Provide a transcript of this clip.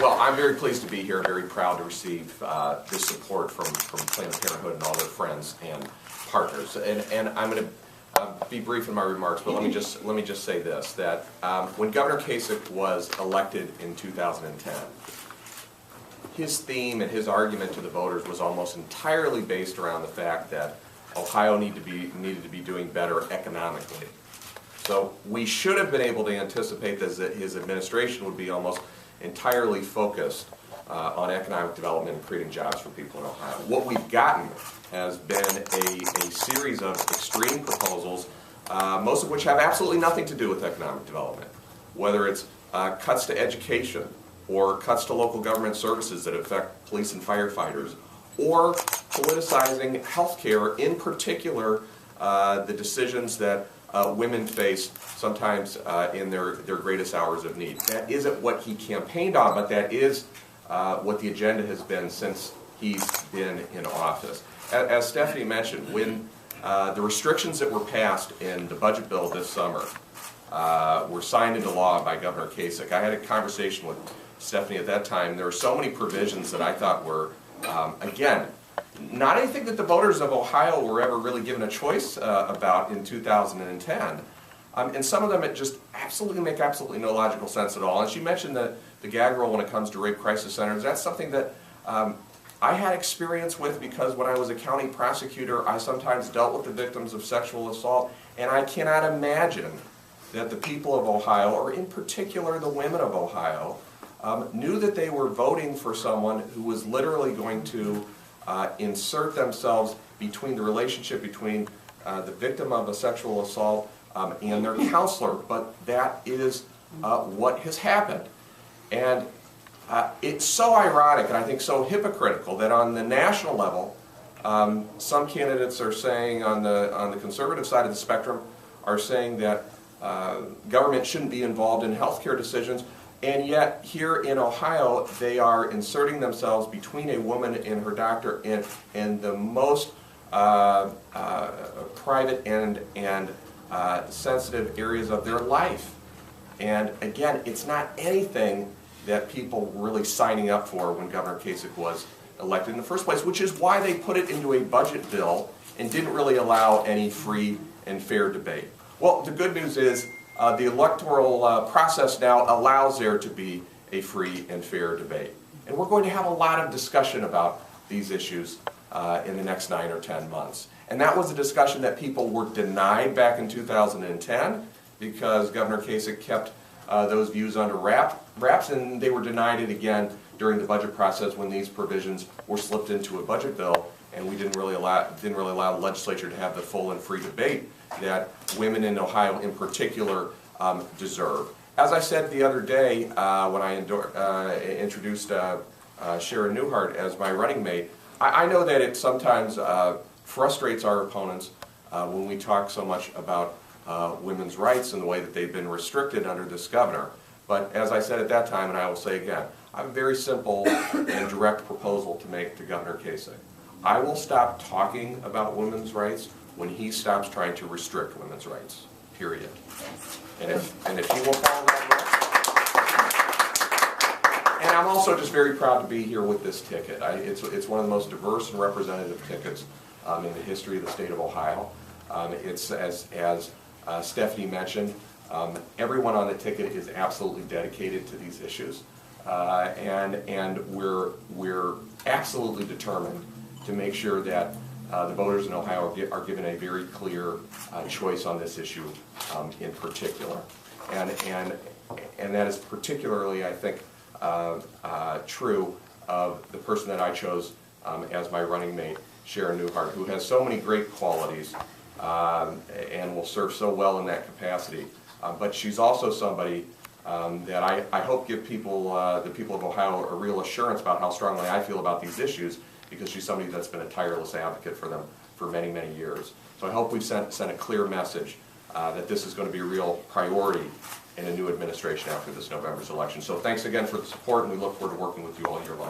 Well, I'm very pleased to be here, very proud to receive this support from Planned Parenthood and all their friends and partners. And I'm going to be brief in my remarks, but let me just say this, that when Governor Kasich was elected in 2010, his theme and his argument to the voters was almost entirely based around the fact that Ohio needed to be doing better economically. So we should have been able to anticipate that his administration would be almost entirely focused on economic development and creating jobs for people in Ohio. What we've gotten has been a series of extreme proposals, most of which have absolutely nothing to do with economic development, whether it's cuts to education or cuts to local government services that affect police and firefighters, or politicizing health care, in particular the decisions that women face sometimes in their greatest hours of need. That isn't what he campaigned on, but that is what the agenda has been since he's been in office. As Stephanie mentioned, when the restrictions that were passed in the budget bill this summer were signed into law by Governor Kasich, I had a conversation with Stephanie at that time. There were so many provisions that I thought were, again, not anything that the voters of Ohio were ever really given a choice about in 2010. And some of them it just make absolutely no logical sense at all. And she mentioned the gag rule when it comes to rape crisis centers. That's something that I had experience with because when I was a county prosecutor, I sometimes dealt with the victims of sexual assault. And I cannot imagine that the people of Ohio, or in particular the women of Ohio, knew that they were voting for someone who was literally going to insert themselves between the relationship between the victim of a sexual assault and their counselor, but that is what has happened. And it's so ironic and I think so hypocritical that on the national level, some candidates are saying on the conservative side of the spectrum are saying that government shouldn't be involved in healthcare decisions, and yet here in Ohio they are inserting themselves between a woman and her doctor in the most private and sensitive areas of their life. And again, it's not anything that people were really signing up for when Governor Kasich was elected in the first place, which is why they put it into a budget bill and didn't really allow any free and fair debate. Well, the good news is the electoral process now allows there to be a free and fair debate. And we're going to have a lot of discussion about these issues in the next 9 or 10 months. And that was a discussion that people were denied back in 2010 because Governor Kasich kept those views under wraps, and they were denied it again during the budget process when these provisions were slipped into a budget bill, and we didn't really allow the legislature to have the full and free debate that women in Ohio in particular deserve. As I said the other day when I introduced Sharen Neuhardt as my running mate, I know that it sometimes frustrates our opponents when we talk so much about women's rights and the way that they've been restricted under this governor. But as I said at that time, and I will say again, I have a very simple and direct proposal to make to Governor Kasich. I will stop talking about women's rights when he stops trying to restrict women's rights, period. And if he will follow that way. And I'm also just very proud to be here with this ticket. It's one of the most diverse and representative tickets in the history of the state of Ohio. It's, as Stephanie mentioned, everyone on the ticket is absolutely dedicated to these issues. And we're absolutely determined to make sure that the voters in Ohio are given a very clear choice on this issue in particular. And that is particularly, I think, true of the person that I chose as my running mate, Sharen Neuhardt, who has so many great qualities and will serve so well in that capacity. But she's also somebody that I hope give the people of Ohio a real assurance about how strongly I feel about these issues, because she's somebody that's been a tireless advocate for them for many, many years. So I hope we've sent a clear message that this is going to be a real priority in a new administration after this November's election. So thanks again for the support, and we look forward to working with you all year long.